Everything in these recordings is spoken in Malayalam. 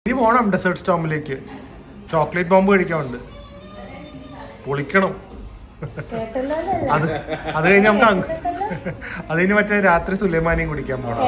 ഇനി പോണം ഡെസേർട്ട് സ്റ്റോമിലേക്ക്. ചോക്ലേറ്റ് ബോംബ് കഴിക്കാറുണ്ട്, പൊളിക്കണം. അത് കഴിഞ്ഞ് നമുക്ക് അത് കഴിഞ്ഞ് മറ്റേ രാത്രി സുലൈമാനിയും കുടിക്കാൻ പോണം.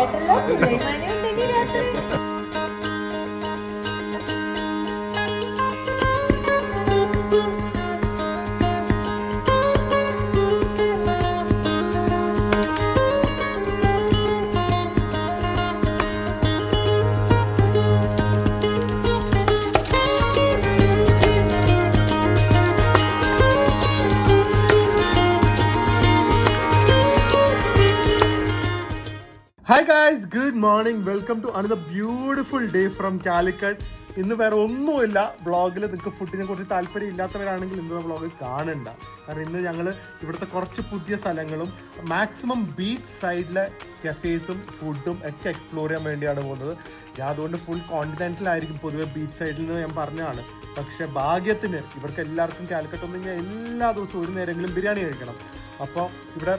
Hi guys, good morning. Welcome to another beautiful day from Calicut. ഇന്ന് വേറെ ഒന്നുമില്ല വ്ളോഗിൽ. നിങ്ങൾക്ക് ഫുഡിനെ കുറിച്ച് താല്പര്യം ഇല്ലാത്തവരാണെങ്കിൽ ഇന്നത്തെ വ്ളോഗ് കാണണ്ട. കാരണം ഇന്ന് ഞങ്ങൾ ഇവിടുത്തെ കുറച്ച് പുതിയ സ്ഥലങ്ങളും മാക്സിമം ബീച്ച് സൈഡിലെ കഫേസും ഫുഡും ഒക്കെ എക്സ്പ്ലോർ ചെയ്യാൻ വേണ്ടിയാണ് പോകുന്നത്. ഞാൻ അതുകൊണ്ട് ഫുൾ കോണ്ടിനെൻ്റലായിരിക്കും പൊതുവെ ബീച്ച് സൈഡിൽ നിന്ന് ഞാൻ പറഞ്ഞതാണ്. പക്ഷേ ഭാഗ്യത്തിന് ഇവർക്ക് എല്ലാവർക്കും കാലിക്കറ്റ് വന്നു എല്ലാ ദിവസവും ഒരു നേരമെങ്കിലും ബിരിയാണി കഴിക്കണം. അപ്പോൾ ഇവിടെ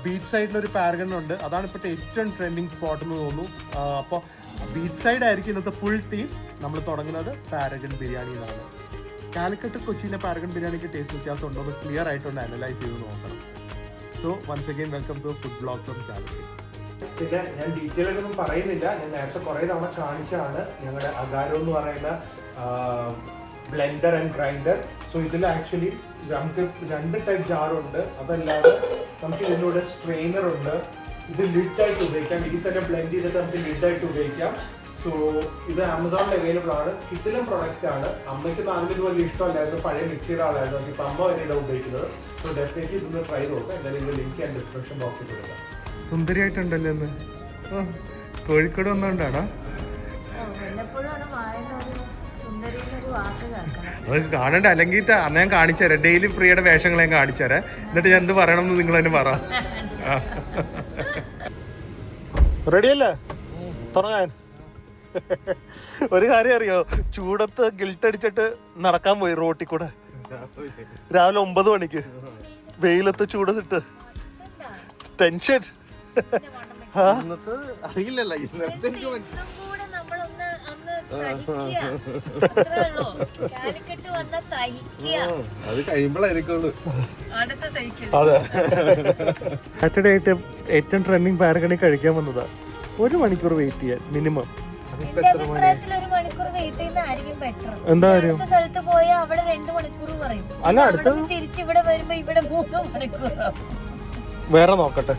ബീച്ച് സൈഡിലൊരു പാരഗൺ ഉണ്ട്. അതാണ് ഇപ്പോഴത്തെ ഏറ്റവും ട്രെൻഡിങ് സ്പോട്ട് എന്ന് തോന്നുന്നു. അപ്പോൾ ബീച്ച് സൈഡ് ആയിരിക്കും ഇന്നത്തെ ഫുൾ ടീം. നമ്മൾ തുടങ്ങുന്നത് പാരഗൺ ബിരിയാണി എന്നാണ്. കാലിക്കറ്റ് കൊച്ചിയിലെ പാരഗൺ ബിരിയാണിക്ക് ടേസ്റ്റ് വ്യത്യാസം ഉണ്ടോ എന്ന് ക്ലിയർ ആയിട്ടൊന്ന് അനലൈസ് ചെയ്ത് നോക്കണം. So once again welcome to food blog from Calicut. പിന്നെ ഞാൻ ഡീറ്റെയിൽ ആയിട്ടൊന്നും പറയുന്നില്ല. ഞാൻ നേരത്തെ കുറേ തവണ കാണിച്ചാണ് ഞങ്ങളുടെ അഗാരോ എന്ന് പറയുന്ന ബ്ലെൻഡർ ആൻഡ് ഗ്രൈൻഡർ. സോ ഇതിൽ ആക്ച്വലി നമുക്ക് 2 ടൈപ്പ് ജാറുണ്ട്. അതല്ലാതെ നമുക്ക് ഇതിലൂടെ സ്ട്രെയിനർ ഉണ്ട്. ഇത് ലിഡായിട്ട് ഉപയോഗിക്കാം. ഇതിൽ തന്നെ ബ്ലെൻഡ് ചെയ്തിട്ട് നമുക്ക് ലിഡായിട്ട് ഉപയോഗിക്കാം. സോ ഇത് ആമസോണിൽ അവൈലബിൾ ആണ്. കിട്ടിലും പ്രൊഡക്റ്റ് ആണ്. അമ്മയ്ക്ക് നാലിന് വലിയ ഇഷ്ടമല്ലായിരുന്നു, പഴയ മിക്സിയുടെ ആളായിരുന്നു. ഇപ്പം അമ്മ വരെയാണ് ഉപയോഗിക്കുന്നത്. സോ ഡെഫിനറ്റ്ലി ഇതൊന്ന് ട്രൈ നോക്കാം. എന്തായാലും ഇതിൻ്റെ ലിങ്ക് ഞാൻ ഡിസ്ക്രിപ്ഷൻ ബോക്സിൽ കൊടുക്കാം. സുന്ദരിയായിട്ടുണ്ടല്ലോ ഇന്ന്. കോഴിക്കോട് വന്നോണ്ടാണോ? അത് കാണണ്ട. അല്ലെങ്കിൽ അന്ന് ഞാൻ കാണിച്ചുതരാം. ഡെയിലി പ്രിയയുടെ വേഷങ്ങൾ ഞാൻ കാണിച്ചുതരാം. എന്നിട്ട് ഞാൻ എന്ത് പറയണം എന്ന് നിങ്ങൾ തന്നെ പറ. റെഡിയല്ലേ തുടങ്ങാൻ? ഒരു കാര്യം അറിയോ, ചൂടത്ത് ഗിൽട്ട് അടിച്ചിട്ട് നടക്കാൻ പോയി റോട്ടിൽ കൂടെ രാവിലെ 9 മണിക്ക്. വെയിലത്ത് ചൂടത്തിട്ട് ടെൻഷൻ. അറിയില്ലല്ലോ അത് കഴിയുമ്പോഴായിരിക്കുള്ളൂ. അതെ, സാറ്റർഡേ ആയിട്ട് ഏറ്റവും ട്രെൻഡിങ് പാരഗണി കഴിക്കാൻ വന്നതാ. 1 മണിക്കൂർ വെയിറ്റ് ചെയ്യാൻ മിനിമം. എന്താ കാര്യം? അല്ല, അടുത്ത വേറെ നോക്കട്ടെ.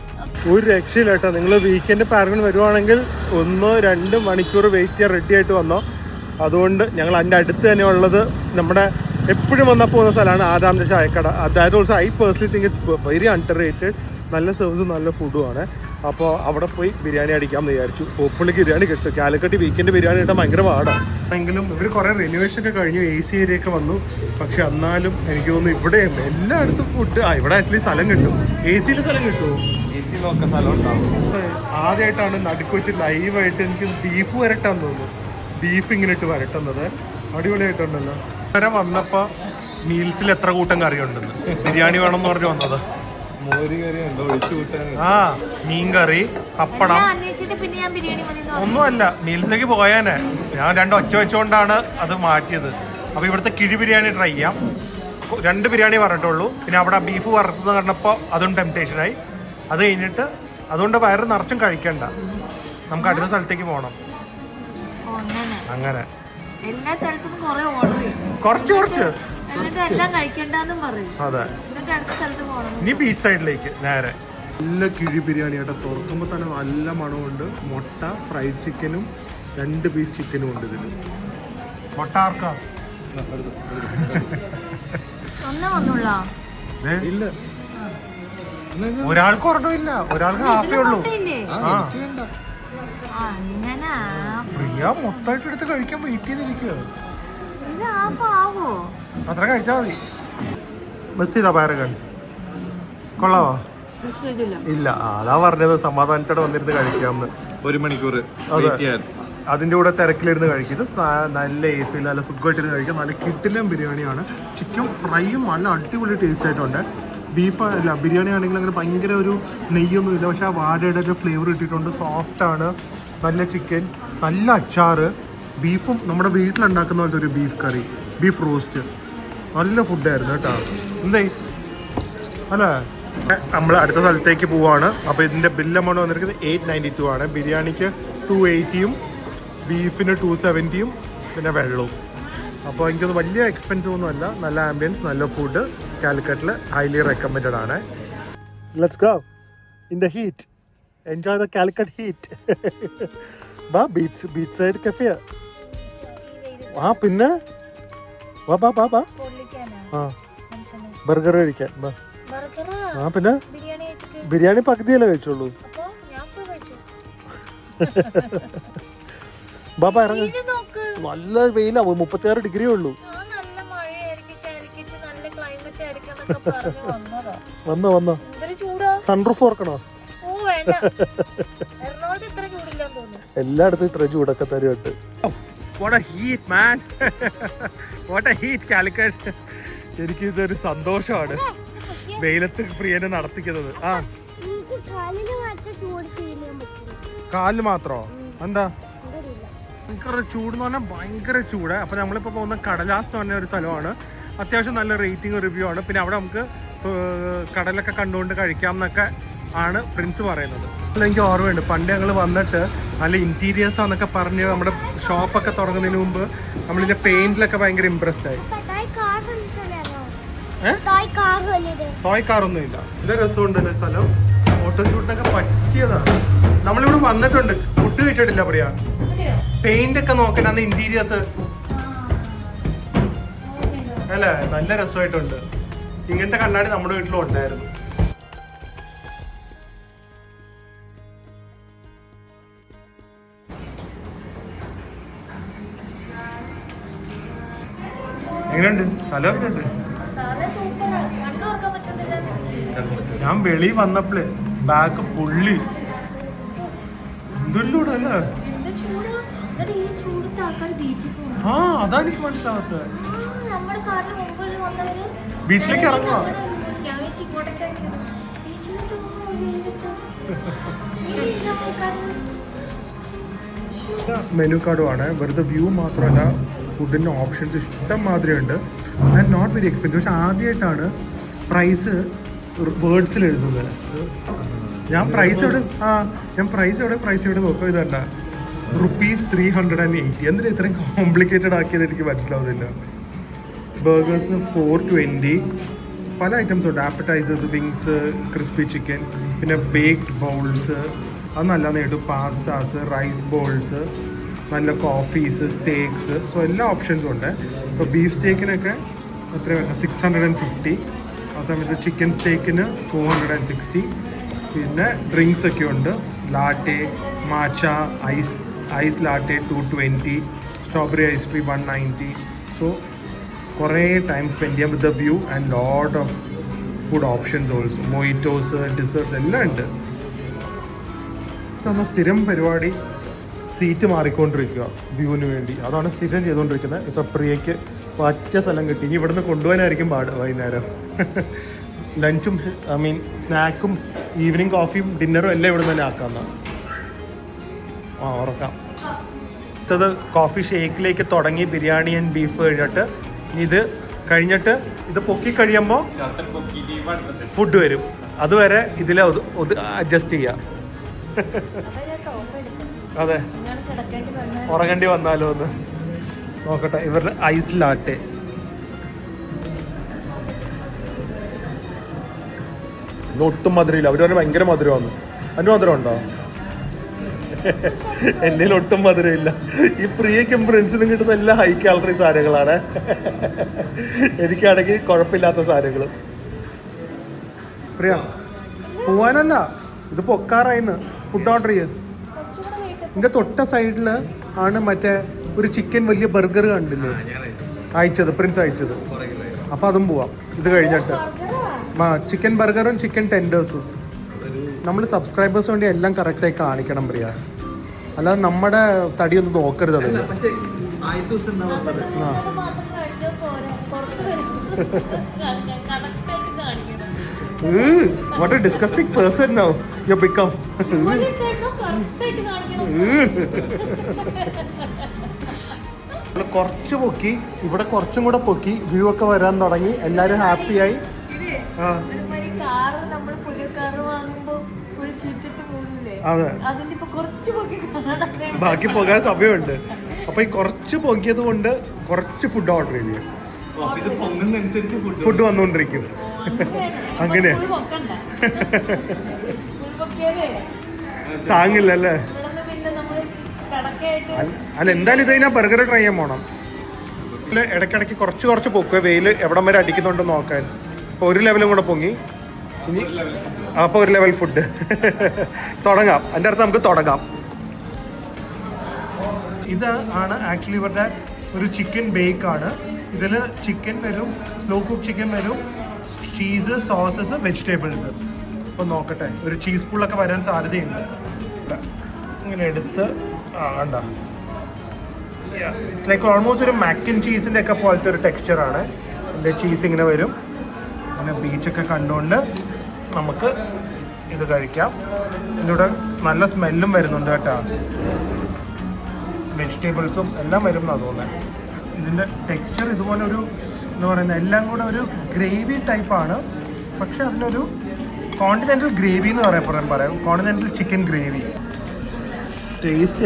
ഒരു രക്ഷയില്ല കേട്ടോ. നിങ്ങൾ വീക്കെൻഡ് പാരഗൺ വരുവാണെങ്കിൽ 1-2 മണിക്കൂർ വെയിറ്റ് ചെയ്യാൻ റെഡി ആയിട്ട് വന്നോ. അതുകൊണ്ട് ഞങ്ങൾ അതിൻ്റെ അടുത്ത് തന്നെ ഉള്ളത് നമ്മുടെ എപ്പോഴും വന്നാൽ പോകുന്ന സ്ഥലമാണ് ആദാമിൻ്റെ ചായക്കട. അതായത് also I personally think it's very under rated. നല്ല സർവീസും നല്ല ഫുഡുമാണ്. അപ്പോൾ അവിടെ പോയി ബിരിയാണി അടിക്കാമെന്ന് വിചാരിച്ചു. ഹോപ്പ്ഫുള്ളി ബിരിയാണി കിട്ടും. കാലിക്കറ്റ് വീക്കെൻഡ് ബിരിയാണി കിട്ടാൻ ഭയങ്കര പാടാണ്. എങ്കിലും ഇവർ കുറേ റിനോവേഷൻ ഒക്കെ കഴിഞ്ഞു, AC ഏരിയ ഒക്കെ വന്നു. പക്ഷെ എന്നാലും എനിക്ക് തോന്നുന്നു ഇവിടെ എല്ലായിടത്തും ഫുഡ് ഇവിടെ ആക്ച്വലി സ്ഥലം കിട്ടും. AC സ്ഥലം കിട്ടുമോ? AC നോക്കാൻ സ്ഥലം ഉണ്ടാവും. ആദ്യമായിട്ടാണ് നടുക്ക് വെച്ച് ലൈവായിട്ട് എനിക്ക് ബീഫ് വരട്ടാന്ന് തോന്നുന്നു. ബീഫ് ഇങ്ങനെ ഇട്ട് വരട്ടുന്നത് അടിപൊളിയായിട്ടുണ്ടല്ലോ. വരെ വന്നപ്പോൾ മീൽസിൽ എത്ര കൂട്ടം കറി ഉണ്ടെന്ന്. ബിരിയാണി വേണം എന്ന് പറഞ്ഞ് വന്നത്. മീൻ കറി, പപ്പടം ഒന്നുമല്ല. മീൽസിലേക്ക് പോയാനേ ഞാൻ 2 ഒച്ച വെച്ചുകൊണ്ടാണ് അത് മാറ്റിയത്. അപ്പോൾ ഇവിടുത്തെ കിഴി ബിരിയാണി ട്രൈ ചെയ്യാം. 2 ബിരിയാണി പറഞ്ഞിട്ടുള്ളൂ. പിന്നെ അവിടെ ബീഫ് വറുത്തത് കണ്ടപ്പോൾ അതും ടെംപ്റ്റേഷനായി. അത് കഴിഞ്ഞിട്ട് അതുകൊണ്ട് വയറ് നിറച്ചും കഴിക്കണ്ട, നമുക്ക് അടുത്ത സ്ഥലത്തേക്ക് പോകണം. അങ്ങനെ കുറച്ച് അതെ. ഇനി ബീച്ച് സൈഡിലേക്ക് നേരെ. നല്ല കിഴി ബിരിയാണി ആയിട്ട് തുറക്കുമ്പോൾ തന്നെ നല്ല മണമുണ്ട്. മുട്ട, ഫ്രൈഡ് ചിക്കനും 2 പീസ് ചിക്കനും ഉണ്ട് ഇതിൽ. മുട്ട ആർക്കാ? ഒരാൾക്ക് ഒരെണ്ണമില്ല, ഒരാൾക്ക് ഹാഫേ ഉള്ളൂ. പ്രിയ മൊത്തമായിട്ട് എടുത്ത് കഴിക്കാൻ വെയിറ്റ് ചെയ്തിരിക്കുക. അത്ര കഴിച്ചാൽ മതി. മിസ് ചെയ്താ പാരഗൺ? കൊള്ളാവോ? ഇല്ല, അതാ പറഞ്ഞത് സമാധാനത്തോടെ വന്നിരുന്ന് കഴിക്കാമെന്ന്. 1 മണിക്കൂർ അതിൻ്റെ കൂടെ തിരക്കിലിരുന്ന് കഴിക്കും. ഇത് നല്ല AC നല്ല സുഖമായിട്ടിരുന്ന് കഴിക്കാം. നല്ല കിട്ടിലും ബിരിയാണിയാണ്. ചിക്കൻ ഫ്രൈയും നല്ല അടിപൊളി ടേസ്റ്റ് ആയിട്ടുണ്ട്. ബീഫ് അല്ല, ബിരിയാണി ആണെങ്കിൽ അങ്ങനെ ഭയങ്കര ഒരു നെയ്യൊന്നുമില്ല. പക്ഷെ ആ വാടയുടെ ഒരു ഫ്ലേവർ ഇട്ടിട്ടുണ്ട്. സോഫ്റ്റാണ്. നല്ല ചിക്കൻ, നല്ല അച്ചാറ്, ബീഫും നമ്മുടെ വീട്ടിലുണ്ടാക്കുന്ന പോലത്തെ ഒരു ബീഫ് കറി, ബീഫ് റോസ്റ്റ്, നല്ല ഫുഡായിരുന്നു കേട്ടോ. എന്തേ അല്ലേ? നമ്മൾ അടുത്ത സ്ഥലത്തേക്ക് പോവാണ്. അപ്പോൾ ഇതിൻ്റെ ബില്ല് എമൗണ്ട് വന്നിരിക്കുന്നത് 892 ആണ്. ബിരിയാണിക്ക് 280യും ബീഫിന് 270യും പിന്നെ വെള്ളവും. അപ്പോൾ എനിക്കൊന്ന് വലിയ എക്സ്പെൻസീവ് ഒന്നും അല്ല. നല്ല ആംബിയൻസ്, നല്ല ഫുഡ്. കാലിക്കറ്റിൽ ഹൈലി റെക്കമെൻഡഡ് ആണ്. Let's go in the heat, enjoy the Calicut heat. ബാ ബീച്ച് സൈഡ് കഫേ. ആ പിന്നെ വാ ബാ ബാ ബാ. ആ ബർഗർ കഴിക്കാൻ ബാ. ആ പിന്നെ ബിരിയാണി പകുതിയല്ലേ കഴിച്ചോളൂ. ബാബ ഇറങ്ങ. നല്ല വെയിലാവും, 36 ഡിഗ്രി ഉള്ളൂ. വന്നോ വന്നോ. സൺറൂഫ് ഓർക്കണോ? എല്ലായിടത്തും ഇത്ര ചൂടൊക്കെ തരുന്നുണ്ട്. What a heat, man. What a heat, Calicut. എനിക്ക് ഇതൊരു സന്തോഷമാണ് വെയിലത്ത് പ്രിയനെ നടത്തിക്കുന്നത്. ആ കാലിന് മാത്രോ? എന്താ ഭയങ്കര ചൂട് എന്ന് പറഞ്ഞാൽ ഭയങ്കര ചൂട്. അപ്പോൾ നമ്മളിപ്പോൾ പോകുന്ന കടലാസ് എന്ന് പറഞ്ഞ ഒരു സ്ഥലമാണ്. അത്യാവശ്യം നല്ല റേറ്റിംഗ് റിവ്യൂ ആണ്. പിന്നെ അവിടെ നമുക്ക് കടലൊക്കെ കണ്ടുകൊണ്ട് കഴിക്കാം എന്നൊക്കെ ആണ് പ്രിൻസ് പറയുന്നത്. എനിക്ക് ഓർമ്മയുണ്ട് പണ്ട് ഞങ്ങൾ വന്നിട്ട് നല്ല ഇൻറ്റീരിയേഴ്സ് ആണെന്നൊക്കെ പറഞ്ഞ് നമ്മുടെ ഷോപ്പൊക്കെ തുടങ്ങുന്നതിന് മുമ്പ് നമ്മളിതിൻ്റെ പെയിന്റിലൊക്കെ ഭയങ്കര ഇമ്പ്രസ്ഡ് ആയി. ടോയ് കാറൊന്നും ഇല്ല. ഇത് രസമുണ്ടല്ലേ സ്ഥലം, ഫോട്ടോഷൂട്ടിനൊക്കെ പറ്റിയതാണ്. നമ്മളിവിടെ വന്നിട്ടുണ്ട്, ഫുഡ് കഴിച്ചിട്ടില്ല പറയാ. പെയിന്റ് ഒക്കെ നോക്കാൻ അന്ന് ഇന്റീരിയേഴ്സ് അല്ലേ, നല്ല രസമായിട്ടുണ്ട്. ഇങ്ങനത്തെ കണ്ണാടി നമ്മുടെ വീട്ടിലും ഉണ്ടായിരുന്നു. എങ്ങനെയുണ്ട് സ്ഥലമൊക്കെ ഉണ്ട്? ഞാൻ വെളി വന്നപ്പോഴേ ബാക്ക് പുള്ളി എന്തൊല്ലൂടെ അല്ലേ. ആ അതാ എനിക്ക് മനസ്സിലാവാത്തത്. ബീച്ചിലേക്ക് ഇറങ്ങുക. മെനു കാർഡുമാണ്. വെറുതെ വ്യൂ മാത്രമല്ല, ഫുഡിൻ്റെ ഓപ്ഷൻസ് ഇഷ്ടം മാതിരി ഉണ്ട്. And not very expensive. പക്ഷെ ആദ്യമായിട്ടാണ് പ്രൈസ് വേർഡ്സിൽ എഴുതുന്നത്. ഞാൻ പ്രൈസ് എവിടെ നോക്കാം. ഇതല്ല ₹380. എന്തിനാ ഇത്രയും കോംപ്ലിക്കേറ്റഡ് ആക്കിയത് എനിക്ക് മനസ്സിലാവുന്നില്ല. ബർഗേഴ്സിന് 420. പല ഐറ്റംസ് ഉണ്ട്. ആപ്പറ്റൈസേഴ്സ്, വിങ്സ്, ക്രിസ്പി ചിക്കൻ, പിന്നെ ബേക്ക്ഡ് ബൗൾസ്, അത് നല്ല നേട്ടു, പാസ്താസ്, റൈസ് ബോൾസ്, നല്ല കോഫീസ്, സ്റ്റേക്സ്. സോ എല്ലാ ഓപ്ഷൻസും ഉണ്ട്. ഇപ്പോൾ ബീഫ് സ്റ്റേക്കിനൊക്കെ എത്ര 650. ആ സമയത്ത് ചിക്കൻ സ്റ്റേക്കിന് 460. പിന്നെ ഡ്രിങ്ക്സ് ഒക്കെ ഉണ്ട്. Latte, matcha, ice latte 220, strawberry ice cream 190. So കുറേ ടൈം സ്പെൻഡ് ചെയ്യാം with the view and lot of food options also. Mojitos, desserts എല്ലാം ഉണ്ട്. നമ്മൾ സ്ഥിരം പരിപാടി സീറ്റ് മാറിക്കൊണ്ടിരിക്കുക വ്യൂവിന് വേണ്ടി. അതാണ് സ്ഥിരം ചെയ്തുകൊണ്ടിരിക്കുന്നത്. ഇപ്പോൾ പ്രിയയ്ക്ക് പറ്റിയ സ്ഥലം കിട്ടി. ഇനി ഇവിടുന്ന് കൊണ്ടുപോകാനായിരിക്കും പാട് വൈകുന്നേരം. ലഞ്ചും സ്നാക്കും ഈവനിങ് കോഫിയും ഡിന്നറും എല്ലാം ഇവിടെ തന്നെ ആക്കാമെന്നാണ്. ഉറക്കാം. ഇത് കോഫി ഷേക്കിലേക്ക് തുടങ്ങി ബിരിയാണി ആൻഡ് ബീഫ് കഴിഞ്ഞിട്ട് ഇത് പൊക്കി കഴിയുമ്പോൾ ഫുഡ് വരും. അതുവരെ ഇതിൽ അഡ്ജസ്റ്റ് ചെയ്യാം. അതെ, ഉറങ്ങേണ്ടി വന്നാലോ എന്ന് നോക്കട്ടെ. ഇവരുടെ ഐസ് ലാറ്റെ ഒട്ടും മധുരമില്ല. അവർ പറഞ്ഞാൽ ഭയങ്കര മധുരമാണ്. അതിന് മധുരം ഉണ്ടോ? എൻ്റെ ഒട്ടും മധുരമില്ല. ഈ പ്രിയയ്ക്കും പ്രിൻസിനും കിട്ടുന്ന എല്ലാ ഹൈ കാലറി സാധനങ്ങളാണ്. എനിക്കാണെങ്കിൽ കുഴപ്പമില്ലാത്ത സാധനങ്ങൾ. പ്രിയ പോവാനല്ല, ഇത് പൊക്കാറായിന്ന്. ഫുഡ് ഓർഡർ ചെയ്യ. ഇതിൻ്റെ തൊട്ട സൈഡിൽ ആണ് മറ്റേ ഒരു ചിക്കൻ വലിയ ബർഗർ കണ്ടില്ലേ അയച്ചത്, പ്രിൻസ് അയച്ചത്. അപ്പോൾ അതും പോവാം ഇത് കഴിഞ്ഞിട്ട്. ചിക്കൻ ബർഗറും ചിക്കൻ ടെൻഡേഴ്സും. നമ്മൾ സബ്സ്ക്രൈബേഴ്സ് വേണ്ടി എല്ലാം കറക്റ്റായി കാണിക്കണം പ്രിയ, അല്ലാതെ നമ്മുടെ തടിയൊന്നും നോക്കരുത്. അതിൽ what a disgusting person now you become. കുറച്ച് പൊക്കി, ഇവിടെ കുറച്ചും കൂടെ പൊക്കി, വ്യൂ ഒക്കെ വരാൻ തുടങ്ങി, എല്ലാവരും ഹാപ്പിയായി. ആ അതെ, ബാക്കി പോകാൻ സമയമുണ്ട്. അപ്പൊ ഈ കുറച്ച് പൊക്കിയത് കൊണ്ട് കുറച്ച് ഫുഡ് ഓർഡർ ചെയ്യും. ഫുഡ് വന്നുകൊണ്ടിരിക്കും. അങ്ങനെ താങ്ങില്ലല്ലേ? അല്ല, എന്തായാലും ഇത് കഴിഞ്ഞാൽ ബർഗർ ട്രൈ ചെയ്യാൻ പോണം. ഇടയ്ക്കിടയ്ക്ക് കുറച്ച് പൊക്കുക, വെയിൽ എവിടം വരെ അടിക്കുന്നുണ്ടോ നോക്കാൻ. ഇപ്പോൾ ഒരു ലെവലും കൂടെ പൊങ്ങി, ഇനി അപ്പോൾ ഒരു ലെവൽ ഫുഡ് തുടങ്ങാം. എൻ്റെ അടുത്ത് നമുക്ക് തുടങ്ങാം. ഇത് ആണ് ആക്ച്വലി ഇവരുടെ ഒരു ചിക്കൻ ബേക്കാണ്. ഇതിൽ ചിക്കൻ വരും, സ്ലോ കുക്ക് ചിക്കൻ വരും, ചീസ്, സോസസ്, വെജിറ്റബിൾസ്. അപ്പോൾ നോക്കട്ടെ, ഒരു ചീസ് പൂളൊക്കെ വരാൻ സാധ്യതയുണ്ട്. ഇങ്ങനെ എടുത്ത് വേണ്ട, ഇറ്റ്സ് ലൈക്ക് ഓൾമോസ്റ്റ് ഒരു മാക്കൻ ചീസിൻ്റെ ഒക്കെ പോലത്തെ ഒരു ടെക്സ്ചറാണ്. എൻ്റെ ചീസ് ഇങ്ങനെ വരും. അങ്ങനെ ബീച്ചൊക്കെ കണ്ടുകൊണ്ട് നമുക്ക് ഇത് കഴിക്കാം. ഇതിലൂടെ നല്ല സ്മെല്ലും വരുന്നുണ്ട് കേട്ടോ. വെജിറ്റബിൾസും എല്ലാം വരും എന്നാണ് തോന്നുന്നത്. ഇതിൻ്റെ ടെക്സ്ചർ ഇതുപോലെ ഒരു എന്താ പറയുന്നത്, എല്ലാം കൂടെ ഒരു ഗ്രേവി ടൈപ്പാണ്. പക്ഷെ അതിനൊരു കോണ്ടിനെൻ്റൽ ഗ്രേവി എന്ന് പറയാം. Continental chicken gravy. Taste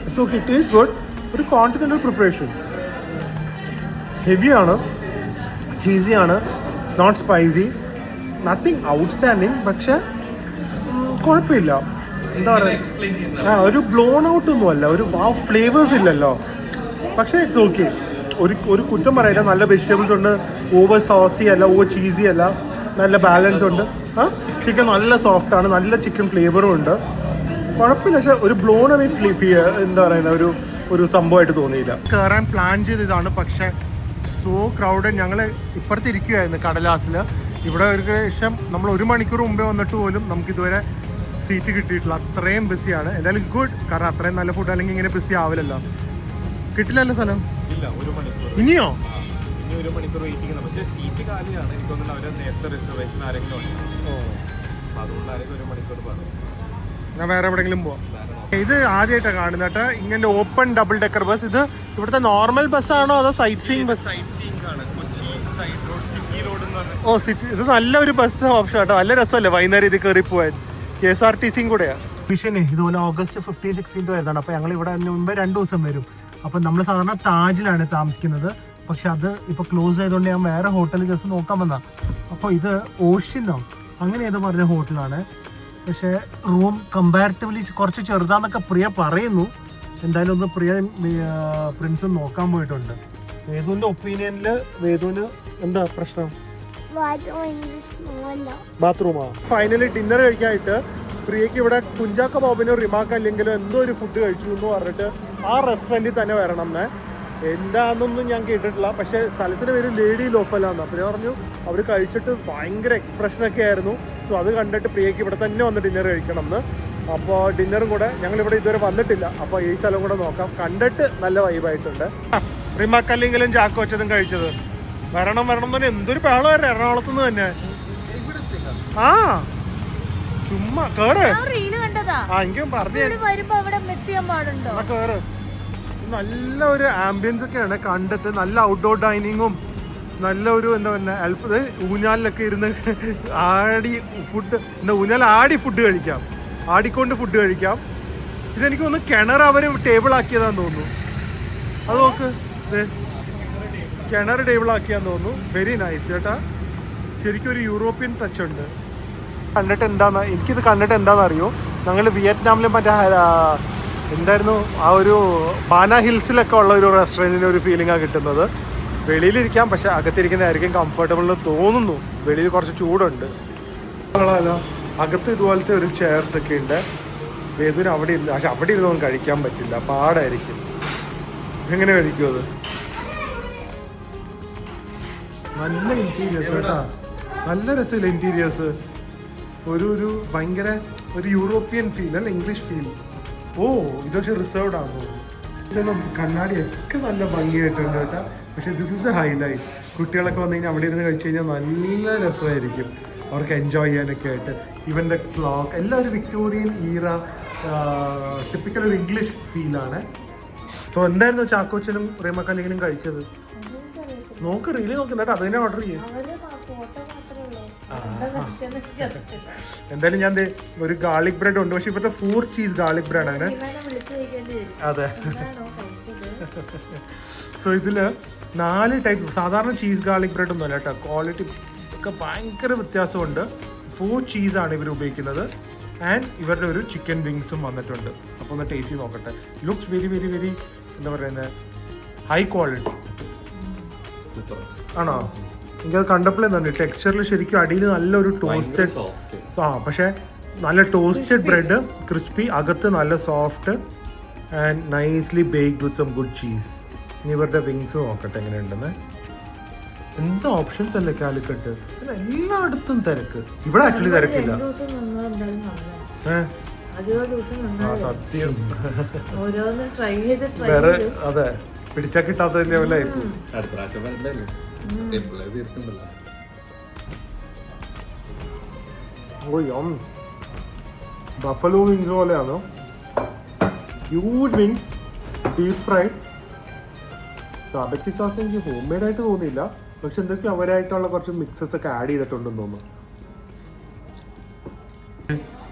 it's okay, taste good. ഒരു കോണ്ടിനെൻ്റൽ പ്രിപ്പറേഷൻ. ഹെവിയാണ്, ചീസിയാണ്, നോട്ട് സ്പൈസി, നത്തിങ് ഔട്ട്സ്റ്റാൻഡിങ്. പക്ഷെ കുഴപ്പമില്ല. എന്താ പറയുക, ഒരു ബ്ലോൺ ഔട്ട് ഒന്നുമല്ല, ഒരു വാവ് ഫ്ലേവേഴ്സ് ഇല്ലല്ലോ. പക്ഷേ ഇറ്റ്സ് ഓക്കെ. ഒരു കുറ്റം പറയില്ല. നല്ല വെജിറ്റബിൾസ് ഉണ്ട്, ഓവർ സോസി അല്ല, ഓവർ ചീസി അല്ല, നല്ല ബാലൻസ് ഉണ്ട്. ചിക്കൻ നല്ല സോഫ്റ്റാണ്, നല്ല ചിക്കൻ ഫ്ലേവറും ഉണ്ട്. കുഴപ്പമില്ല. പക്ഷെ ഒരു ബ്ലോൺ അവേ എന്താ പറയുന്ന ഒരു സംഭവമായിട്ട് തോന്നിയില്ല. കയറാൻ പ്ലാൻ ചെയ്തതാണ്, പക്ഷേ സോ ക്രൗഡഡ്. ഞങ്ങൾ ഇപ്പുറത്ത് ഇരിക്കുകയായിരുന്നു കടലാസിൽ. ഇവിടെ ഏകദേശം നമ്മൾ 1 മണിക്കൂർ മുമ്പേ വന്നിട്ട് പോലും നമുക്കിതുവരെ സീറ്റ് കിട്ടിയിട്ടില്ല. അത്രയും ബിസിയാണ്. എന്തായാലും ഗുഡ്, കാരണം അത്രയും നല്ല ഫുഡ് അല്ലെങ്കിൽ ഇങ്ങനെ ബിസി ആവില്ലല്ലോ. കിട്ടില്ലല്ലോ സ്ഥലം? ഇല്ല, 1 മണിക്കൂർ ഇനിയോ? ഇനി 1 മണിക്കൂർ വെയിറ്റിംഗ്. പക്ഷേ സീറ്റ് കാലിയാണ്. എനിക്കൊന്നും അവർ നേരത്തെ റിസർവേഷൻ ആരെങ്കിലും ഉണ്ട്. അതുകൊണ്ടായിരിക്കും 1 മണിക്കൂർ പറഞ്ഞു. ഞാൻ വേറെ എവിടെയെങ്കിലും പോവാം. ഇത് ആദ്യമായിട്ടാണ് കാണുന്നത് കേട്ടോ, ഇങ്ങനെ ഓപ്പൺ ഡബിൾ ഡെക്കർ ബസ്. ഇത് ഇവിടുത്തെ നോർമൽ ബസ്സാണോ അതോ സൈറ്റ് സീയിങ് ബസ്? ഓ, സിറ്റി. ഇത് നല്ലൊരു ബസ് ഓപ്ഷൻ കേട്ടോ. നല്ല രസമല്ലേ വൈകുന്നേരം ഇത് കയറി പോവാൻ. KSRTC കൂടെയാണ്. മിഷന് ഇതുപോലെ August 15, 16 വരുന്നതാണ്. അപ്പോൾ ഞങ്ങൾ ഇവിടെ മുമ്പേ 2 ദിവസം വരും. അപ്പം നമ്മൾ സാധാരണ താജിലാണ് താമസിക്കുന്നത്. പക്ഷെ അത് ഇപ്പോൾ ക്ലോസ് ആയതുകൊണ്ട് ഞാൻ വേറെ ഹോട്ടൽ ജസ്റ്റ് നോക്കാൻ വന്നതാണ്. അപ്പോൾ ഇത് ഓഷ്യനോ അങ്ങനെ ഏതോ പറഞ്ഞ ഹോട്ടലാണ്. പക്ഷേ റൂം കമ്പാരിറ്റീവ്ലി കുറച്ച് ചെറുതാന്നൊക്കെ പ്രിയ പറയുന്നു. എന്തായാലും ഒന്ന് പ്രിൻസ് നോക്കാൻ പോയിട്ടുണ്ട്. വേദുവിൻ്റെ ഒപ്പീനിയനിൽ വേദുവിന് എന്താ പ്രശ്നം? ബാത്റൂമാ. ഫൈനലി ഡിന്നർ കഴിക്കാനായിട്ട് പ്രിയയ്ക്ക് ഇവിടെ കുഞ്ചാക്ക ബോബിനോ റിമാക്ക് അല്ലെങ്കിലോ എന്തോ ഒരു ഫുഡ് കഴിച്ചു എന്ന് പറഞ്ഞിട്ട് ആ റെസ്റ്റോറൻറ്റിൽ തന്നെ വരണം എന്ന്. എന്താണെന്നൊന്നും ഞാൻ കേട്ടിട്ടില്ല. പക്ഷേ സ്ഥലത്തിൻ്റെ പേര് ലേഡി ലോഫലാന്ന്. പ്രിയ പറഞ്ഞു അവർ കഴിച്ചിട്ട് ഭയങ്കര എക്സ്പ്രഷനൊക്കെ ആയിരുന്നു. സോ അത് കണ്ടിട്ട് പ്രിയയ്ക്ക് ഇവിടെ തന്നെ വന്ന് ഡിന്നർ കഴിക്കണം എന്ന്. അപ്പോൾ ഡിന്നറും കൂടെ ഞങ്ങളിവിടെ ഇതുവരെ വന്നിട്ടില്ല. അപ്പോൾ ഈ സ്ഥലം കൂടെ നോക്കാം. കണ്ടിട്ട് നല്ല വൈബായിട്ടുണ്ട്. റിമാക്ക് അല്ലെങ്കിലും ചാക്കോ വെച്ചതും കഴിച്ചത്. വരണം എന്ന് പറഞ്ഞാൽ എന്തൊരു ബഹളമായിരുന്നു എറണാകുളത്ത് നിന്ന് തന്നെ. ആ ചുമ്മാ കേറ്. എനിക്ക് പറഞ്ഞു കേറ്. നല്ല ഒരു ആംബിയൻസ് ഒക്കെയാണ് കണ്ടിട്ട്. നല്ല ഔട്ട്ഡോർ ഡൈനിങ്ങും നല്ല ഒരു എന്താ പറയുക ഊഞ്ഞാലിലൊക്കെ ഇരുന്ന് ആടി ഫുഡ് ആടി ഫുഡ് കഴിക്കാം, ആടിക്കൊണ്ട് ഫുഡ് കഴിക്കാം. ഇതെനിക്ക് തോന്നുന്നു കിണർ അവർ ടേബിൾ ആക്കിയതാന്ന് തോന്നുന്നു. അത് നോക്ക്, കിണർ ടേബിൾ ആക്കിയാന്ന് തോന്നുന്നു. വെരി നൈസ് ചേട്ടാ. ശരിക്കും ഒരു യൂറോപ്യൻ ടച്ച് ഉണ്ട്. എനിക്കിത് കണ്ടിട്ട് എന്താണെന്ന് അറിയോ, ഞങ്ങൾ വിയറ്റ്നാമിലെ മറ്റേ എന്തായിരുന്നു ആ ഒരു ബാന ഹിൽസിലൊക്കെ ഉള്ള ഒരു റെസ്റ്റോറൻറ്റിൻ്റെ ഒരു ഫീലിംഗാണ് കിട്ടുന്നത്. വെളിയിലിരിക്കാം, പക്ഷെ അകത്തിരിക്കുന്നതായിരിക്കും കംഫർട്ടബിൾ എന്ന് തോന്നുന്നു. വെളിയിൽ കുറച്ച് ചൂടുണ്ട്. അകത്ത് ഇതുപോലത്തെ ഒരു ചെയർസ് ഒക്കെ ഉണ്ട്. വേദന അവിടെ ഇരുന്ന്, പക്ഷെ അവിടെ ഇരുന്നൊന്നും കഴിക്കാൻ പറ്റില്ല, പാടായിരിക്കും. എങ്ങനെ കഴിക്കും അത്? നല്ല ഇൻറ്റീരിയേഴ്സ് കേട്ടാ, നല്ല രസമില്ല ഇൻറ്റീരിയേഴ്സ്. ഒരു ഭയങ്കര ഒരു യൂറോപ്യൻ ഫീൽ അല്ല, ഇംഗ്ലീഷ് ഫീൽ. ഓ ഇത് പക്ഷെ റിസർവ്ഡ് ആണെന്ന് തോന്നുന്നു. കണ്ണാടിയൊക്കെ നല്ല ഭംഗിയായിട്ടുണ്ട് കേട്ടാ. പക്ഷെ ദിസ് ഇസ് ദ ഹൈലൈറ്റ്. കുട്ടികളൊക്കെ വന്നു കഴിഞ്ഞാൽ അവിടെ ഇരുന്ന് കഴിച്ചു കഴിഞ്ഞാൽ നല്ല രസമായിരിക്കും അവർക്ക് എൻജോയ് ചെയ്യാനൊക്കെ ആയിട്ട്. ഇവൻ്റെ ക്ലോക്ക് എല്ലാം ഒരു വിക്ടോറിയൻ ഈറ ടിപ്പിക്കൽ ഒരു ഇംഗ്ലീഷ് ഫീലാണ്. സോ എന്തായിരുന്നു ചാക്കോച്ചനും റീമക്കല്ലിങ്ങനും കഴിച്ചത്? നോക്ക് റീലി നോക്ക്, എന്നിട്ട് അത് തന്നെ ഓർഡർ ചെയ്യും. എന്തായാലും ഞാൻ ഒരു ഗാർലിക് ബ്രെഡ് ഉണ്ട്, പക്ഷെ ഇപ്പോഴത്തെ 4 ചീസ് ഗാർലിക് ബ്രെഡാണ്. അതെ. സോ ഇതില് 4 ടൈപ്പ്. സാധാരണ ചീസ് ഗാർലിക് ബ്രെഡ് ഒന്നും അല്ല കേട്ടോ, ക്വാളിറ്റി ഒക്കെ ഭയങ്കര വ്യത്യാസമുണ്ട്. 4 ചീസാണ് ഇവർ ഉപയോഗിക്കുന്നത്. ആൻഡ് ഇവരുടെ ഒരു ചിക്കൻ വിങ്സും വന്നിട്ടുണ്ട്. അപ്പോൾ ഒന്ന് ടേസ്റ്റ് ചെയ്ത് നോക്കട്ടെ. ലുക്സ് വെരി വെരി വെരി എന്താ പറയുന്നത്, ഹൈ ക്വാളിറ്റി ആണോ? എനിക്കത് കണ്ടപ്പോഴേ തന്നെ ടെക്സ്ചറിൽ ശരിക്കും അടിയിൽ നല്ലൊരു ടോസ്റ്റഡ്, പക്ഷേ നല്ല ടോസ്റ്റഡ് ബ്രെഡ്, ക്രിസ്പി, അകത്ത് നല്ല soft and nicely baked with some good cheese. ഇനി ഇവരുടെ വിങ്സ് നോക്കട്ടെ എങ്ങനെയുണ്ടെന്ന്. എന്താ ഓപ്ഷൻസ് അല്ലേ കാലിക്കട്ട്, എല്ലായിടത്തും തിരക്ക്. ഇവിടെ ആക്ച്വലി തിരക്കില്ല. സത്യം വേറെ, അതെ, പിടിച്ചാ കിട്ടാത്ത ലെവലായിരിക്കും. ബഫലോ വിങ്സ് പോലെയാണോ? Huge wings, deep fried. Barbecue sauce എനിക്ക് ഹോം മെയ്ഡ് ആയിട്ട് തോന്നിയില്ല, പക്ഷെ എന്തൊക്കെയോ അവരായിട്ടുള്ള കുറച്ച് മിക്സസ് ഒക്കെ ആഡ് ചെയ്തിട്ടുണ്ടെന്ന് തോന്നുന്നു.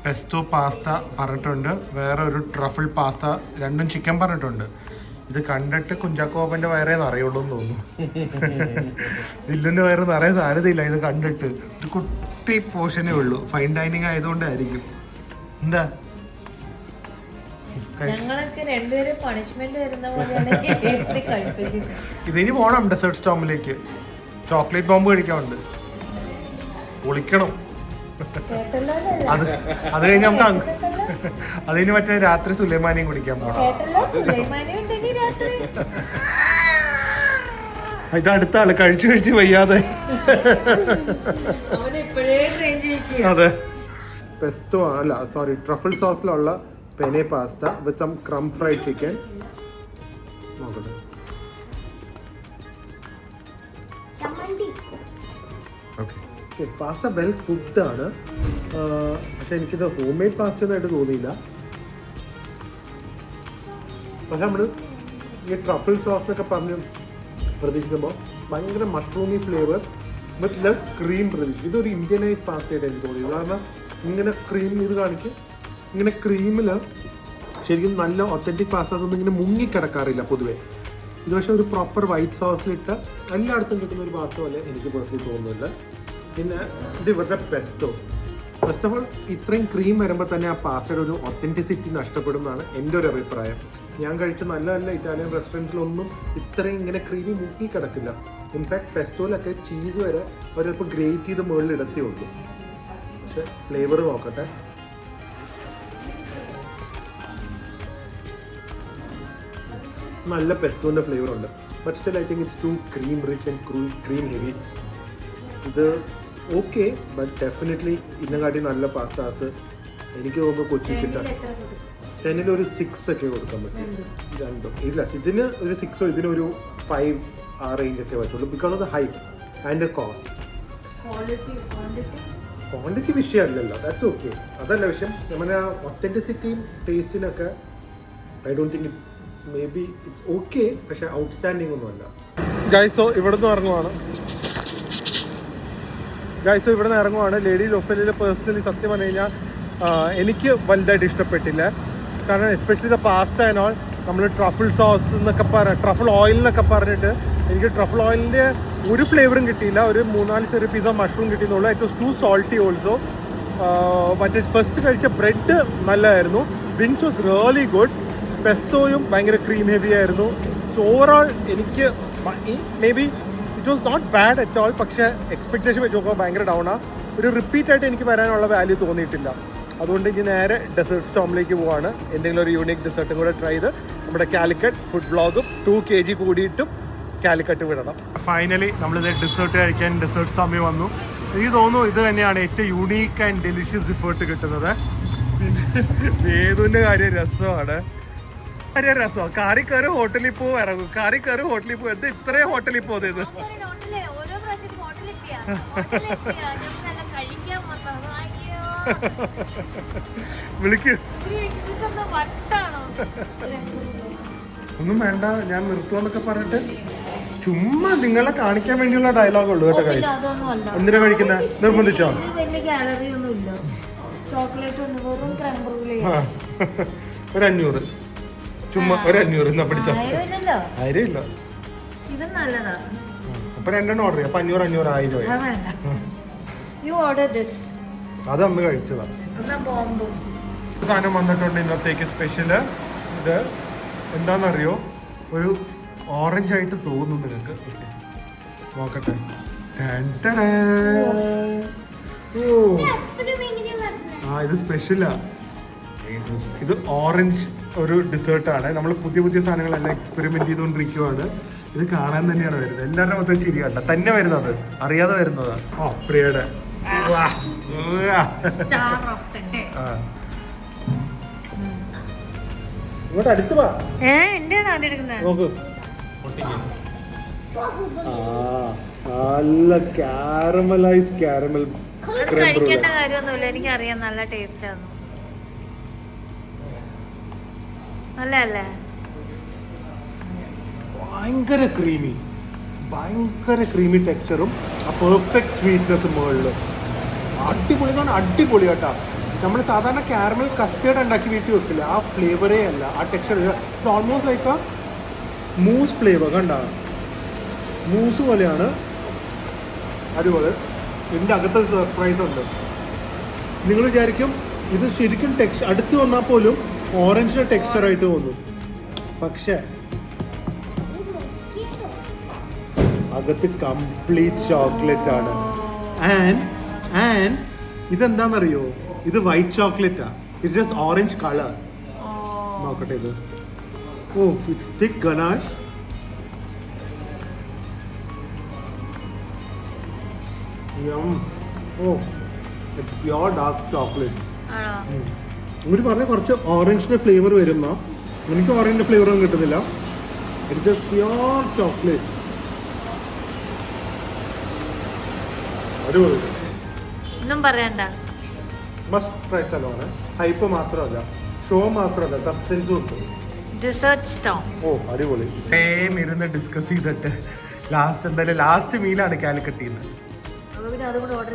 പെസ്റ്റോ പാസ്ത പറഞ്ഞിട്ടുണ്ട്, വേറെ ഒരു ട്രഫിൾ പാസ്ത, രണ്ടും ചിക്കൻ പറഞ്ഞിട്ടുണ്ട്. ഇത് കണ്ടിട്ട് കുഞ്ചാക്കോപ്പൻ്റെ വയറേ നിറയുള്ളൂ എന്ന് തോന്നുന്നു. ദില്ലുൻ്റെ വയറ് നിറയെ സാധ്യതയില്ല ഇത് കണ്ടിട്ട്. ഒരു കുട്ടി പോർഷനേ ഉള്ളൂ, ഫൈൻ ഡൈനിങ് ആയതുകൊണ്ടായിരിക്കും. എന്താ ഇതിനി പോണം ഡെസേർട്ട് സ്റ്റോമിലേക്ക്. ചോക്ലേറ്റ് ബോംബ് കഴിക്കാറുണ്ട്, പൊളിക്കണം. അത് കഴിഞ്ഞ് നമുക്ക് അത് കഴിഞ്ഞ് മറ്റേ രാത്രി സുലൈമാനിയും കുടിക്കാൻ പോണം. ഇത് അടുത്ത ആള് കഴിച്ച് വയ്യാതെ. അതെ, പെസ്റ്റോ അല്ല സോറി ട്രഫിൾ സോസിലുള്ള penne pasta with some crumb fried chicken. നോക്കട്ടെ, പാസ്ത വെൽ കുക്ക്ഡ് ആണ്, പക്ഷെ എനിക്കിത് ഹോം മെയ്ഡ് പാസ്ത ഒന്നായിട്ട് തോന്നിയില്ല. പക്ഷെ നമ്മൾ ഈ ട്രഫിൾ സോസ് എന്നൊക്കെ പറഞ്ഞ് പ്രതീക്ഷിക്കുമ്പോൾ ഭയങ്കര മഷ്റൂമി ഫ്ലേവർ വിത്ത് ലെസ് ക്രീം പ്രതീക്ഷിക്കും. ഇതൊരു ഇന്ത്യനൈസ് പാസ്തയായിട്ട് എനിക്ക് തോന്നിയത്. കാരണം ഇങ്ങനെ ക്രീം ഇത് കാണിച്ച് ഇങ്ങനെ ക്രീമിൽ ശരിക്കും നല്ല ഒത്തൻറ്റിക് പാസ്ത അതൊന്നും ഇങ്ങനെ മുങ്ങിക്കിടക്കാറില്ല പൊതുവേ. ഇത് പക്ഷേ ഒരു പ്രോപ്പർ വൈറ്റ് സോസിലിട്ട് എല്ലായിടത്തും കിട്ടുന്ന ഒരു പാസ്ത പോലെ എനിക്ക് പേഴ്സണലി തോന്നുന്നില്ല. പിന്നെ ഇത് ഇവരുടെ പെസ്റ്റോ. ഫസ്റ്റ് ഓഫ് ഓൾ ഇത്രയും ക്രീം വരുമ്പോൾ തന്നെ ആ പാസ്റ്റയുടെ ഒരു ഒത്തൻറ്റിസിറ്റി നഷ്ടപ്പെടും എന്നാണ് എൻ്റെ ഒരു അഭിപ്രായം. ഞാൻ കഴിച്ച നല്ല നല്ല ഇറ്റാലിയൻ റെസ്റ്റോറൻറ്റ്സിലൊന്നും ഇത്രയും ഇങ്ങനെ ക്രീമി മുക്കി കിടക്കില്ല. ഇൻഫാക്ട് പെസ്റ്റോയിലൊക്കെ ചീസ് വരെ അവരിപ്പോൾ ഗ്രേറ്റ് ചെയ്ത് മുകളിൽ ഇടത്തേ ഉള്ളൂ. പക്ഷെ ഫ്ലേവർ നോക്കട്ടെ, നല്ല പെസ്റ്റോൻ്റെ ഫ്ലേവർ ഉണ്ട്. But still I think it's too cream rich and cream heavy. ഇത് ഓക്കെ, ബട്ട് ഡെഫിനറ്റ്ലി ഇതിനെക്കാട്ടി നല്ല പാസ്താസ് എനിക്ക് തോന്നുന്നു കൊച്ചി കിട്ടാൻ 10-ൽ ഒരു 6 ഒക്കെ കൊടുക്കാൻ പറ്റും. രണ്ടും ഇല്ല, ഇതിന് ഒരു 6ഓ ഇതിനൊരു 5 ആ റേഞ്ച് ഒക്കെ പറ്റുള്ളൂ. Because of the hype and the cost. Quantity വിഷയമല്ലല്ലോ, ദാറ്റ്സ് ഓക്കെ, അതല്ല വിഷയം. നമ്മുടെ ഒത്തൻറ്റിസിറ്റിയും ടേസ്റ്റിനൊക്കെ I don't think it's maybe it's okay, പക്ഷെ ഔട്ട്സ്റ്റാൻഡിങ് ഒന്നുമല്ല. ഗൈസോ ഇവിടുന്ന് ഇറങ്ങുവാണ്. ലേഡി ലൊഫലിൽ പേഴ്സണലി സത്യം പറഞ്ഞു കഴിഞ്ഞാൽ എനിക്ക് വലുതായിട്ട് ഇഷ്ടപ്പെട്ടില്ല. കാരണം especially the pasta and all, നമ്മൾ ട്രഫിൾ സോസ് എന്നൊക്കെ ട്രഫിൾ ഓയിൽ എന്നൊക്കെ പറഞ്ഞിട്ട് എനിക്ക് ട്രഫിൾ ഓയിലിൻ്റെ ഒരു ഫ്ലേവറും കിട്ടിയില്ല. ഒരു 4-5 ചെറിയ പീസ് ഓഫ് മഷ്റൂം കിട്ടിയെന്നുള്ളൂ. It was too salty also. മറ്റേ ഫസ്റ്റ് കഴിച്ച ബ്രെഡ് നല്ലതായിരുന്നു. Wings was really good. പെസ്റ്റോയും ഭയങ്കര ക്രീം ഹെവി ആയിരുന്നു. സോ ഓവറോൾ എനിക്ക് maybe it was not bad at all. പക്ഷേ എക്സ്പെക്ടേഷൻ വെച്ച് നോക്കുമ്പോൾ ഭയങ്കര ഡൗണാണ്. ഒരു റിപ്പീറ്റായിട്ട് എനിക്ക് വരാനുള്ള വാല്യൂ തോന്നിയിട്ടില്ല. അതുകൊണ്ട് ഇനി നേരെ ഡെസേർട്ട് സ്റ്റോമിലേക്ക് പോവാണ്. എന്തെങ്കിലും ഒരു യൂണിക് ഡെസേർട്ടും കൂടെ ട്രൈ ചെയ്ത് നമ്മുടെ കാലിക്കറ്റ് ഫുഡ് വ്ളോഗും 2 kg കൂടിയിട്ടും കാലിക്കറ്റ് വിടണം. ഫൈനലി നമ്മളിത് ഡെസേർട്ട് കഴിക്കാൻ ഡെസേർട്ട് സ്റ്റോമിൽ വന്നു. എനിക്ക് തോന്നുന്നു ഇത് തന്നെയാണ് ഏറ്റവും യൂണീക്ക് ആൻഡ് ഡെലിഷ്യസ് ഡിസേർട്ട് കിട്ടുന്നത്. വേദുവിൻ്റെ കാര്യം രസമാണ്. കാറി കയറി ഹോട്ടലിൽ പോവും, ഇറങ്ങും, കാറി കയറി ഹോട്ടലിൽ പോകും. എന്ത് ഇത്രയും ഹോട്ടലിൽ പോകുന്നത്? വിളിക്ക്. ഇതെന്താ വട്ടാണോ? ഒന്നും വേണ്ട, ഞാൻ നിർത്തുവാന്നൊക്കെ പറഞ്ഞിട്ട് ചുമ്മാ നിങ്ങളെ കാണിക്കാൻ വേണ്ടിയുള്ള ഡയലോഗ് ഉള്ളു കേട്ടോ ഗൈസ്. അതൊന്നുമല്ല. എന്തിനാ കഴിക്കുന്നത്? നിർബന്ധിച്ചോ? ഇത് വലിയ കാലറി ഒന്നും ഇല്ല. ചോക്ലേറ്റ് ഒന്നും വെറും ക്രീം ബ്രൂലി. ആ. ഒരു 500 ചുമ്മാ ഒരു 500 എന്നാ പിടിച്ചോ. 1000 ഇല്ല. ഇത് നല്ലതാ. അപ്പൊ 2 ഓർഡർ ചെയ്യാം. അപ്പൊ 500 1000 അത് വേണ്ട. You order this. അത് അന്ന് കഴിച്ചതാ. എന്നാ ബോംബ്. സാധനം വന്നിട്ടുണ്ട് ഇന്നത്തേക്ക് സ്പെഷ്യല്. ഇത് എന്താണെന്നറിയോ? ഒരു ഓറഞ്ച് ആയിട്ട് തോന്നുന്നു നിങ്ങൾക്ക്. നോക്കട്ടെ. ആ ഇത് സ്പെഷ്യലാ. ഇത് ഓറഞ്ച് ഒരു ഡെസേർട്ടാണ്. നമ്മൾ പുതിയ പുതിയ സാധനങ്ങളെല്ലാം എക്സ്പെരിമെന്റ് ചെയ്തുകൊണ്ടിരിക്കുവാണ്. ഇത് കാണാൻ തന്നെയാണ് വരുന്നത്. എല്ലാവരുടെ മൊത്തം ചിരി കണ്ട തന്നെ വരുന്നത്, അറിയാതെ വരുന്നതാ. ഓ പ്രിയയുടെ Star of the day. ഇങ്ങോട്ട് അടുത്ത് വാ. എന്റെയാണ് ആദ്യം എടുക്കുന്നത്. നോക്ക്. നല്ല കാരമലൈസ് കാരമൽ കഴിക്കേണ്ട കാര്യമൊന്നുമില്ല. എനിക്കറിയാം നല്ല ടേസ്റ്റ് ആണ്. നല്ലല്ലേ? ഭയങ്കര ക്രീമി ടെക്സ്ചറും ആ പെർഫെക്റ്റ് സ്വീറ്റ്നെസ്സും മുകളിൽ അടിപൊളി എന്ന് പറഞ്ഞാൽ അടിപൊളി കേട്ടോ. നമ്മൾ സാധാരണ കാരമൽ കസ്റ്റേർഡ് ഉണ്ടാക്കി വീട്ടിൽ വെക്കില്ല. ആ ഫ്ലേവറേ അല്ല, ആ ടെക്സ്ചർ. ഇറ്റ്സ് ഓൾമോസ്റ്റ് ലൈക്ക് ആ മൂസ് ഫ്ലേവർ. കണ്ട മൂസ് പോലെയാണ്. അതുപോലെ ഇതിൻ്റെ അകത്ത് സർപ്രൈസ് ഉണ്ട്. നിങ്ങൾ വിചാരിക്കും ഇത് ശരിക്കും അടുത്ത് വന്നാൽ പോലും ഓറഞ്ചിൻ്റെ ടെക്സ്ചറായിട്ട് തോന്നും. പക്ഷേ അകത്ത് കംപ്ലീറ്റ് ചോക്ലേറ്റ് ആണ്. ആൻഡ് ഇതെന്താണെന്നറിയോ? ഇത് വൈറ്റ് ചോക്ലേറ്റാ. It's just orange colour. നോക്കട്ടെ ഇത്. Oh it's thick ganache. Oh pure dark chocolate. ഇവര് പറഞ്ഞ കുറച്ച് ഓറഞ്ചിന്റെ ഫ്ലേവർ വരുന്ന, എനിക്ക് ഓറഞ്ചിന്റെ ഫ്ലേവർ ഒന്നും കിട്ടുന്നില്ല. It's just pure chocolate. അടിപൊളി. ഒന്നും പറയണ്ട. മസ്റ്റ് ട്രൈ സ്ഥലമാണ്. ഹൈപ്പ് മാത്രമല്ല, ഷോ മാത്രമല്ല, സബ്സ്റ്റൻസും ഉണ്ട്. Desert Storm. ഓ അടിപൊളി. സെയിം ഇരുന്ന് ഡിസ്കസ് ചെയ്തിട്ട് ലാസ്റ്റ് മീലാണ് കാലിക്കട്ടിൽ നിന്ന്.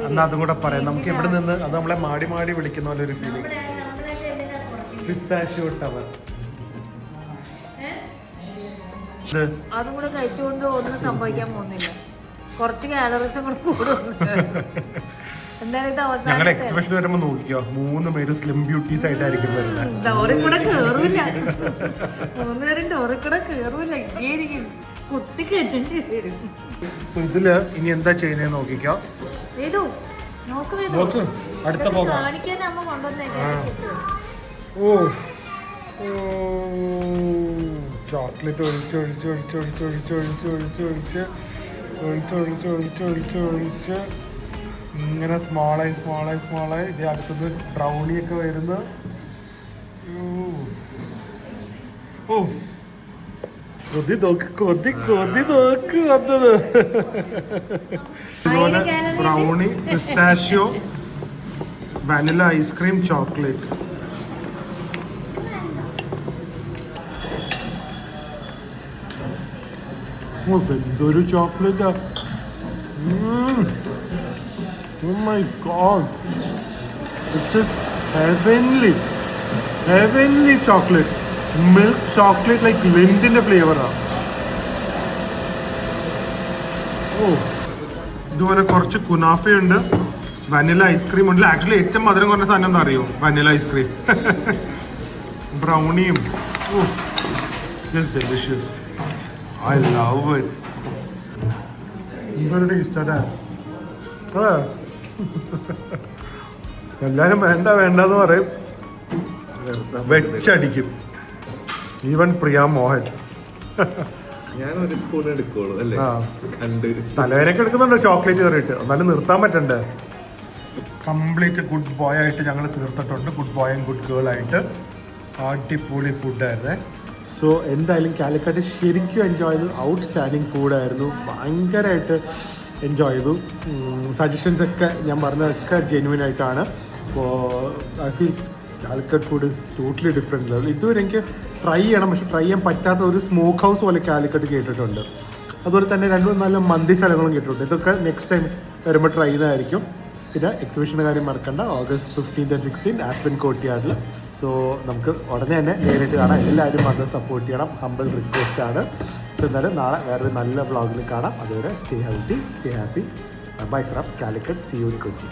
അന്ന് അതും കൂടെ പറയാം. നമുക്ക് ഇവിടെ നിന്ന് അത് നമ്മളെ മാടി മാടി വിളിക്കുന്ന പോലെ ഒരു ഫീലിംഗ്. Pistachio tower. അതും കൂടെ കഴിച്ചുകൊണ്ട് ഒന്നും സംഭവിക്കാൻ പോകുന്നില്ല. കുറച്ച് കാലറീസും കൂടെ കൂടും. എന്തായാലും ഇത് ഞങ്ങളുടെ അവസാനം എക്സിബിഷൻ വരുമ്പോ നോക്കിക്കോ, 3 പേര് സ്ലിം ബ്യൂട്ടീസ് ആയിട്ടായിരിക്കും വരുന്നത്. ഡോറിൽ കൂടെ കേറൂല. 3 പേരും ഡോറിൽ കൂടെ കേറൂല. ഇങ്ങനെ കുത്തി കെട്ടേണ്ടി വരും. സോ ഇതില് ഇനി എന്താ ചെയ്യുന്നത് നോക്കിക്കോ. വേദു നോക്ക് വേദു. നോക്ക് അടുത്ത പോകാം. കാണിക്കാൻ അമ്മ കൊണ്ടുവന്നേ. ഓ ചോക്ലേറ്റ് ഒഴിച്ച് ഇങ്ങനെ സ്മോളായി ഇത് അടുത്തത് ബ്രൗണിയൊക്കെ വരുന്നു. ഓ കൊതി നോക്ക് വന്നത്. ഇതുപോലെ brownie, pistachio, vanilla ice cream, chocolate. എന്തൊരു ചോക്ലേറ്റാ. Oh my god, it's just heavenly chocolate, milk chocolate, like lint-ന്റെ ഫ്ലേവറാ. ഓ ഇതുപോലെ കുറച്ച് കുനാഫയുണ്ട്, വനില ഐസ്ക്രീം ഉണ്ട്. ആക്ച്വലി ഏറ്റവും മധുരം കുറഞ്ഞ സാധനം എന്താ അറിയോ? Vanilla ice cream. ബ്രൗണിയും. Oh just delicious. I love it. എന്തൊരു ടേസ്റ്റ് അല്ലേ? എല്ലാരും വേണ്ടെന്ന് പറയും, വെച്ചടിക്കും. ഈവൻ പ്രിയ മോഹൻ. ഞാനൊരു സ്പൂൺ എടുക്കുള്ളൂ അല്ലേ? തലവേനൊക്കെ എടുക്കുന്നുണ്ട് ചോക്ലേറ്റ് കയറിയിട്ട്, എന്നാലും നിർത്താൻ പറ്റണ്ടേ. കംപ്ലീറ്റ് ഗുഡ് ബോയ് ആയിട്ട് ഞങ്ങൾ തീർത്തിട്ടുണ്ട്. Good boy and good girl ആയിട്ട്. അടിപൊളി ഫുഡായിരുന്നേ. സോ എന്തായാലും കാലിക്കട്ട് ശരിക്കും എൻജോയ് ചെയ്തു. ഔട്ട്സ്റ്റാൻഡിങ് ഫുഡായിരുന്നു. ഭയങ്കരമായിട്ട് എൻജോയ് ചെയ്തു. സജഷൻസ് ഒക്കെ ഞാൻ പറഞ്ഞതൊക്കെ ജെന്യുവൻ ആയിട്ടാണ്. അപ്പോൾ I feel Calicut food is totally different level. ഇതുവരെ എനിക്ക് ട്രൈ ചെയ്യണം, പക്ഷെ ട്രൈ ചെയ്യാൻ പറ്റാത്ത ഒരു സ്മോക്ക് ഹൗസ് പോലെ കാലിക്കറ്റ് കേട്ടിട്ടുണ്ട്. അതുപോലെ തന്നെ 2-4 മന്തി സ്ഥലങ്ങളും കേട്ടിട്ടുണ്ട്. ഇതൊക്കെ നെക്സ്റ്റ് ടൈം വരുമ്പോൾ ട്രൈ ചെയ്യുന്നതായിരിക്കും. പിന്നെ എക്സിബിഷൻ്റെ കാര്യം മറക്കണ്ട, August 15th and 16th Aspen കോർട്ട്യാർഡിൽ. സോ നമുക്ക് ഉടനെ തന്നെ നേരിട്ട് കാണാം. എല്ലാവരും വന്ന് സപ്പോർട്ട് ചെയ്യണം, ഹംബിൾ റിക്വസ്റ്റ് ആണ്. സോ എന്നാലും നാളെ വേറൊരു നല്ല വ്ളോഗിൽ കാണാം. അതുവരെ stay healthy, stay happy. Bye from Calicut. See you in Kochi.